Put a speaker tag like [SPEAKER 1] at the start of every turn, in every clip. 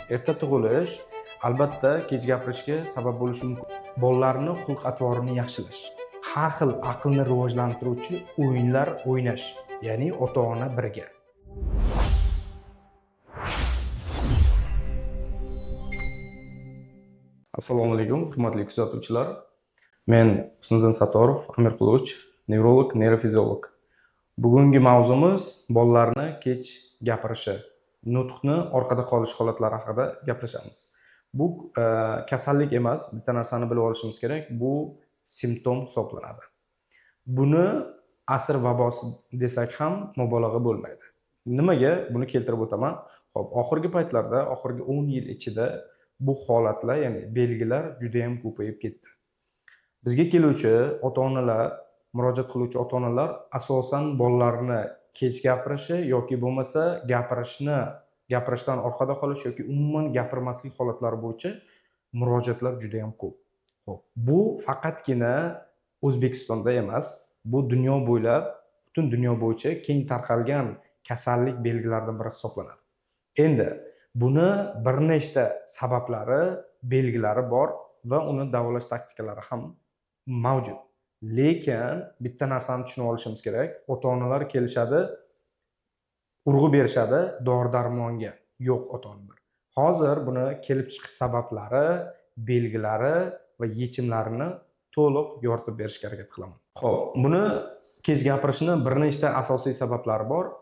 [SPEAKER 1] Erta tug'ilish albatta kech gapirishga sabab bo'lishi mumkin. Bolalarning xulq-atvorini yaxshilash, har xil aqlni rivojlantiruvchi o'yinlar o'ynash, ya'ni ota-ona birga. Assalomu alaykum, hurmatli kuzatuvchilar. Men Husniddin Sattorov, Amir Quluch, nevrolog, neyrofiziolog. Bugungi mavzumiz bolalarni kech gapirishi, nutqni orqada qolish holatlari haqida gaplashamiz. Bu kasallik emas, bitta narsani bilib olishimiz kerak, bu simptom hisoblanadi. Buni asr vabosi desak ham mubolag'a bo'lmaydi. Nimaga buni keltirib o'taman? Xo'p, oxirgi paytlarda, oxirgi 10 yil ichida bu holatlar, ya'ni belgilar juda ham ko'payib ketdi. Bizga keluvchi ota-onalar, murojaat qiluvchi ota-onalar asosan bolalarni kech gapirishi yoki bo'lmasa gapirishdan orqada qolish yoki umuman gapirmaslik holatlari bo'yicha murojaatlar juda ham ko'p. Xo'p, bu faqatgina O'zbekistonda emas, bu dunyo bo'ylab, butun dunyo bo'yicha keng tarqalgan kasallik belgilaridan biri hisoblanadi. Endi buni bir nechta sabablari, belgilari bor va uni davolash taktikalari ham mavjud. Lekin bitta narsani tushunib olishimiz kerak. Ota-onalar kelishadi, urg'u berishadi dori-darmonga. Yo'q ota-onalar. Hozir buni kelib chiqish sabablari, belgilari va yechimlarini to'liq yoritib berishga harakat qilaman. Xo'p, buni kech gapirishni bir nechta asosiy sabablari bor.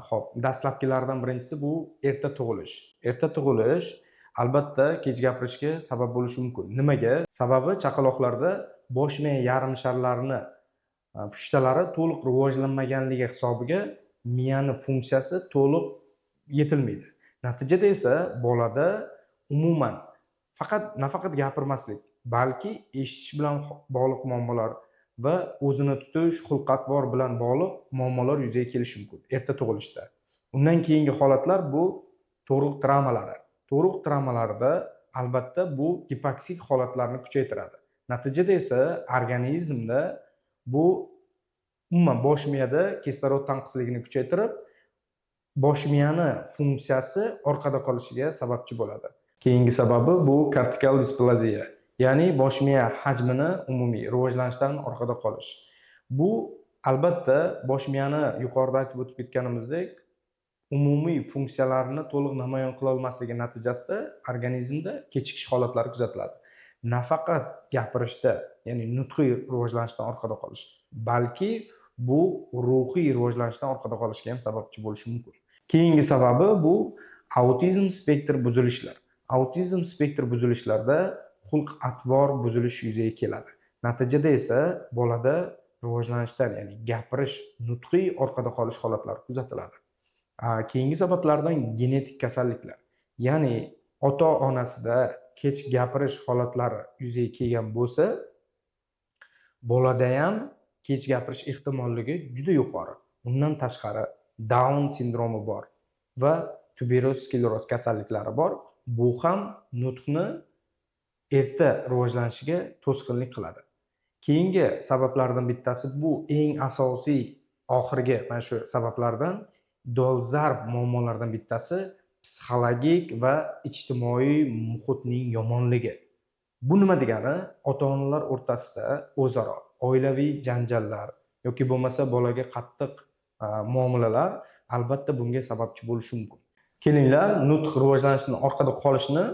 [SPEAKER 1] Xo'p, dastlabkilaridan birinchisi bu erta tug'ilish. Erta tug'ilish albatta kech gapirishga sabab bo'lishi mumkin. Nimaga? Sababi chaqaloqlarda bosh miya yarim sharlarini pushtalari to'liq rivojlanmaganligi hisobiga miyani funksiyasi to'liq yetilmaydi. Natijada esa bolada umuman nafaqat gapirmaslik, balki eshitish bilan bog'liq muammolar va o'zini tutish, xulq-atvor bilan bog'liq muammolar yuzaga kelishi mumkin erta tug'ilishda. Undan keyingi holatlar bu tug'ruq travmalari. Tug'ruq travmalarida albatta bu gipoksik holatlarni kuchaytiradi. Natijada esa organizmda bu umuman bosh miyada kislorod tanqisligini kuchaytirib, bosh miyani funksiyasi orqada qolishiga sababchi bo'ladi. Keyingi sababi bu kortikal displaziya, ya'ni bosh miya hajmini umumiy rivojlanishdan orqada qolish. Bu albatta bosh miyani yuqorida aytib o'tib ketganimizdek umumiy funksiyalarni to'liq namoyon qila olmasligi natijasida organizmda kechikish holatlari kuzatiladi. Nafaqat gapirishda, ya'ni nutqiy rivojlanishdan orqada qolish, balki bu ruhiy rivojlanishdan orqada qolishga ham sababchi bo'lishi mumkin. Keyingi sababi bu autizm spektr buzilishlar. Autizm spektr buzilishlarda xulq-atvor buzilish yuzaga keladi. Natijada esa bolada rivojlanishdan, ya'ni gapirish, nutqiy orqada qolish holatlari kuzatiladi. Keyingi sabablardan genetik kasalliklar. Ya'ni ota-onasida kech gapirish holatlari yuzaga kelgan bo'lsa, bolada ham kech gapirish ehtimolligi juda yuqori. Undan tashqari Down sindromi bor va tuberoz skleroz kasalliklari bor. Bu ham nutqni erta rivojlanishiga to'sqinlik qiladi. Keyingi sabablardan bittasi bu eng asosiy oxirgi mana shu sabablardan dolzarb muammolardan bittasi psixologik va ijtimoiy muhitning yomonligi. Bu nima degani? Ota-onalar o'rtasida o'zaro oilaviy janjallar yoki bo'lmasa bolaga qattiq muomalalar albatta bunga sababchi bo'lishi mumkin. Kelinglar, nutq rivojlanishining orqada qolishini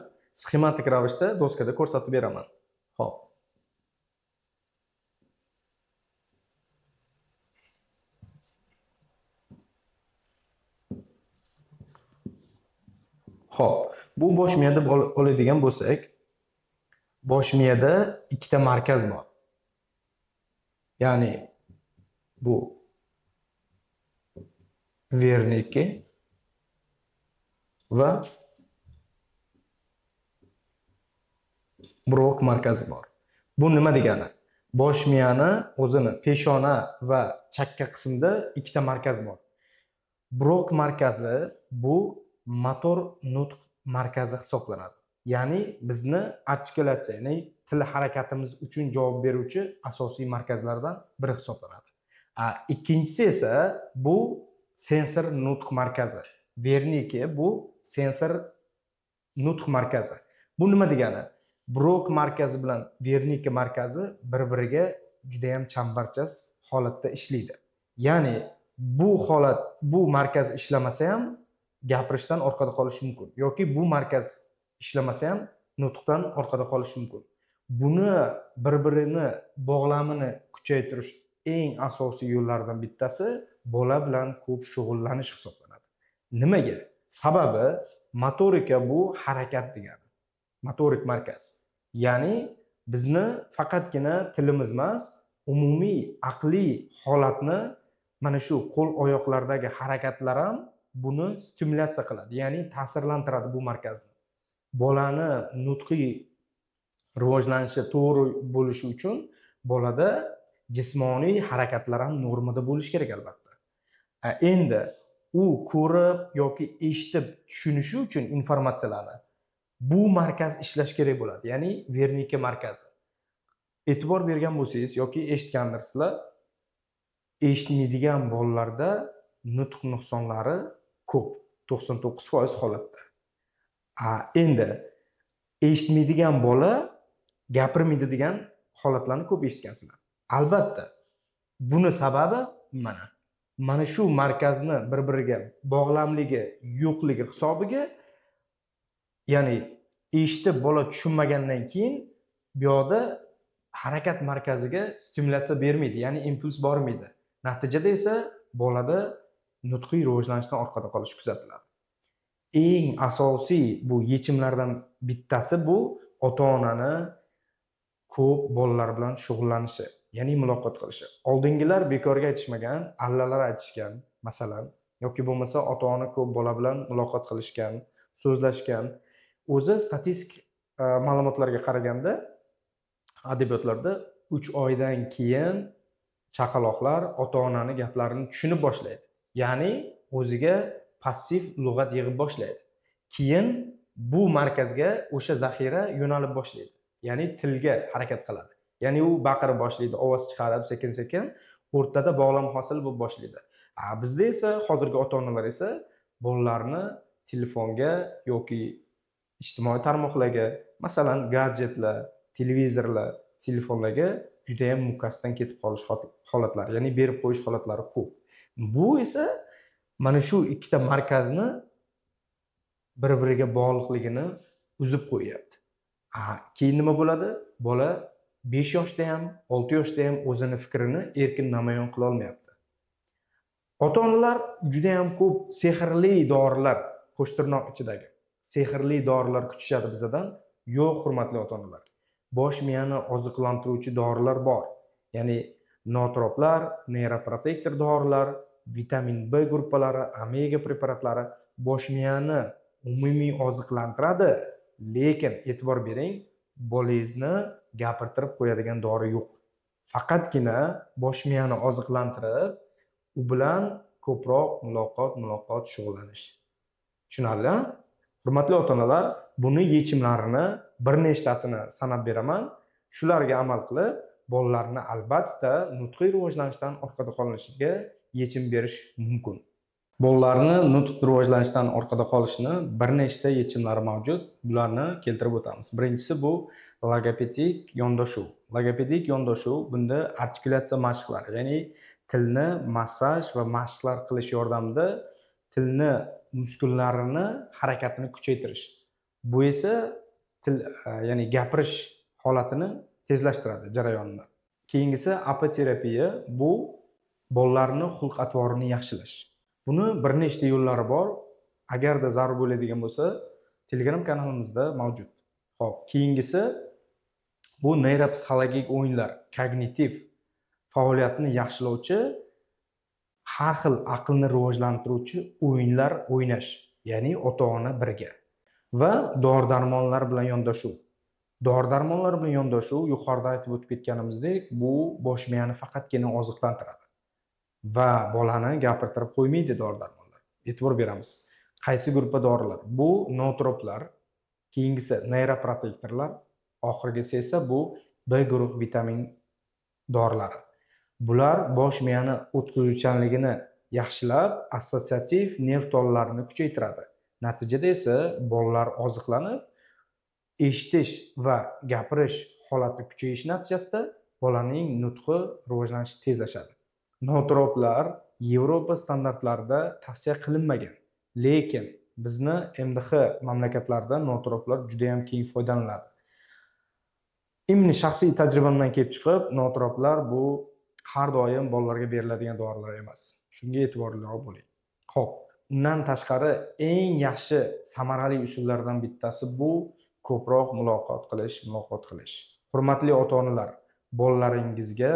[SPEAKER 1] sxematik ravishda doskada ko'rsatib beraman. Xo'p. Xo'p, bu bosh miyada oladigan bo'lsak, bosh miyada ikkita markaz bor. Ya'ni bu Wernicke va Brock markazi bor. Bu nima degani? Bosh miyani o'zini peshona va chakka qismida ikkita markaz bor. Brock markazi bu motor nutq markazi hisoblanadi. Ya'ni bizni artikulatsiya, ya'ni til harakatimiz uchun javob beruvchi asosiy markazlardan biri hisoblanadi. Ikkinchisi esa bu sensor nutq markazi. Wernicke bu sensor nutq markazi. Bu nima degani? Brok markazi bilan Wernicke markazi bir-biriga juda ham chambarchas holatda ishlaydi. Ya'ni bu markaz ishlamasa ham gapirishdan orqada qolish mumkin yoki bu markaz ishlamasa ham nutqdan orqada qolish mumkin. Buni bir-birini bog'lamini kuchaytirish eng asosiy yo'llardan bittasi bola bilan ko'p shug'ullanish hisoblanadi. Nimaga? Sababi motorika bu harakat degani. Motorik markaz. Ya'ni bizni faqatgina tilimiz emas, umumiy aqliy holatni mana shu qo'l oyoqlardagi harakatlar ham buni stimulyatsiya qiladi, ya'ni ta'sirlantiradi bu markazni. Bolani nutqiy rivojlanishi to'g'ri bo'lishi uchun bolada jismoniy harakatlar ham normada bo'lishi kerak albatta. Endi u ko'rib yoki eshitib tushunishi uchun informatsiyalarni bu markaz ishlash kerak bo'ladi, ya'ni Wernicke markazi. E'tibor bergan bo'lsangiz yoki eshitgandirsizlar, eshitmaydigan bolalarda nutq nuqsonlari ko'p, 99% holatda. Endi eshitmaydigan bola gapirmaydi degan holatlarni ko'p eshitgansizlar. Albatta, buni sababi mana shu markazni bir-biriga bog'lamligi yo'qligi hisobiga, ya'ni eshitib bola tushunmagandan keyin bu yoqda harakat markaziga stimulyatsiya bermaydi, ya'ni impuls bormaydi. Natijada esa bolada nutqiy rivojlanishdan orqada qolish kuzatiladi. Eng asosiy bu yechimlardan bittasi bu ota-onani ko'p bolalar bilan shug'ullanishi, ya'ni muloqot qilishi. Oldingilar bekorga aytishmagan, allalar aytishgan, masalan, yoki bo'lmasa ota-ona ko'p bola bilan muloqot qilishgan, so'zlashgan. O'zi statistik ma'lumotlarga qaraganda, adabiyotlarda 3 oydan keyin chaqaloqlar ota-onani gaplarini tushunib boshlaydi. Ya'ni o'ziga passiv lug'at yig'ib boshlaydi. Keyin bu markazga o'sha zaxira yo'nalib boshlaydi. Ya'ni tilga harakat qiladi. Ya'ni u baqirib boshlaydi, ovoz chiqarib sekin-sekin o'rtada bog'lam hosil bo'lib boshlaydi. Bizda esa hozirgi ota-onalar esa bolalarni telefonga yoki ijtimoiy tarmoqlarga, masalan, gadjetlar, televizorlar, telefonlarga juda ham mukkasidan ketib qolish holatlari, ya'ni berib qo'yish holatlari ko'p. Bu esa mana shu ikkita markazni bir-biriga bog'liqligini uzib qo'yapti. Keyin nima bo'ladi? Bola 5 yoshda ham, 6 yoshda ham o'zini fikrini erkin namoyon qila olmayapti. Ota-onalar juda ham ko'p sehrli dorilar, qo'shtirnoq ichidagi sehrli dorilar kutishadi bizdan. Yo'q, hurmatli ota-onalar. Bosh miyani oziqlantiruvchi dorilar bor. Ya'ni nootroplar, neyroprotektor dorilar, vitamin B guruhlari, omega preparatlari bosh miyani umumiy oziqlantiradi, lekin e'tibor bering, bolangizni gapirtirib qo'yadigan dori yo'q. Faqatgina bosh miyani oziqlantirib, u bilan ko'proq muloqot shug'ullanish. Tushunarli? Hurmatli ota-onalar, buni yechimlarini bir nechtasini sanab beraman. Shularga amal qilib, bolalarni albatta nutqiy rivojlanishdan orqada qolinishiga yechim berish mumkin. Bolalarni nutq rivojlanishdan orqada qolishni bir nechta yechimlari mavjud. Bularni keltirib o'tamiz. Birinchisi bu logopedik yondashuv. Logopedik yondashuv bunda artikulatsiya mashqlari, ya'ni tilni massaj va mashqlar qilish yordamida tilni muskullarini harakatini kuchaytirish. Bu esa ya'ni gapirish holatini tezlashtiradi, jarayonni. Keyingisi apoterapiya, bu bolalarning xulq-atvorini yaxshilash. Buni bir nechta yo'llari bor. Agarda zarur bo'ladigan bo'lsa, Telegram kanalimizda mavjud. Xo'p, keyingisi bu neyropsixologik o'yinlar, kognitiv faoliyatni yaxshilovchi, har xil aqlni rivojlantiruvchi o'yinlar o'ynash, ya'ni ota-ona birga. Va dori-darmonlar bilan yondashuv. Dori-darmonlar bilan yondashuv, yuqorida aytib o'tib ketganimizdek, bu bosh miyani faqatgina oziqlantiradi va bolani gapirtirib qo'ymaydi dori-darmonlar. E'tibor beramiz. Qaysi guruhga dorilar? Bu nootroplar, keyingisi neyroprotektorlar, oxirgisi esa bu B guruh vitamin dorilari. Bular bosh miyani o'tkazuvchanligini yaxshilab, assosiativ nerv tollarini kuchaytiradi Natijada esa bolalar oziqlanib, eshitish va gapirish holati kuchayishi natijasida bolaning nutqi rivojlanishi tezlashadi. Nootroplar Yevropa standartlarida tavsiya qilinmagan, lekin bizni MDH mamlakatlarida nootroplar juda ham keng foydalaniladi. Shaxsiy tajribamdan kelib chiqib, nootroplar bu har doim bolalarga beriladigan dorilar emas. Shunga e'tiborliroq bo'ling. Xo'p, undan tashqari eng yaxshi samarali usullardan bittasi bu ko'proq muloqot qilish. Hurmatli ota-onalar, bolalaringizga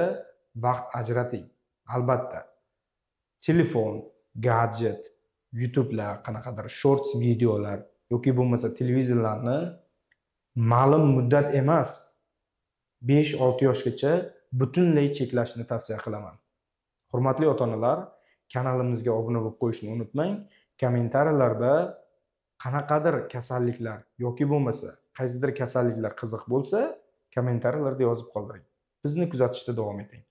[SPEAKER 1] vaqt ajrating. Albatta, telefon, gadjet, YouTube'lar, qanaqadir shorts videolar yoki bo'lmasa televizorlarni ma'lum muddat emas, 5-6 yoshgacha butunlay cheklashni tavsiya qilaman. Hurmatli ota-onalar, kanalimizga obuna bo'lib qo'yishni unutmang. Kommentariyalarda qanaqadir kasalliklar yoki bo'lmasa qaysidir kasalliklar qiziq bo'lsa, kommentariyalarda yozib qoldiring. Bizni kuzatishda davom eting.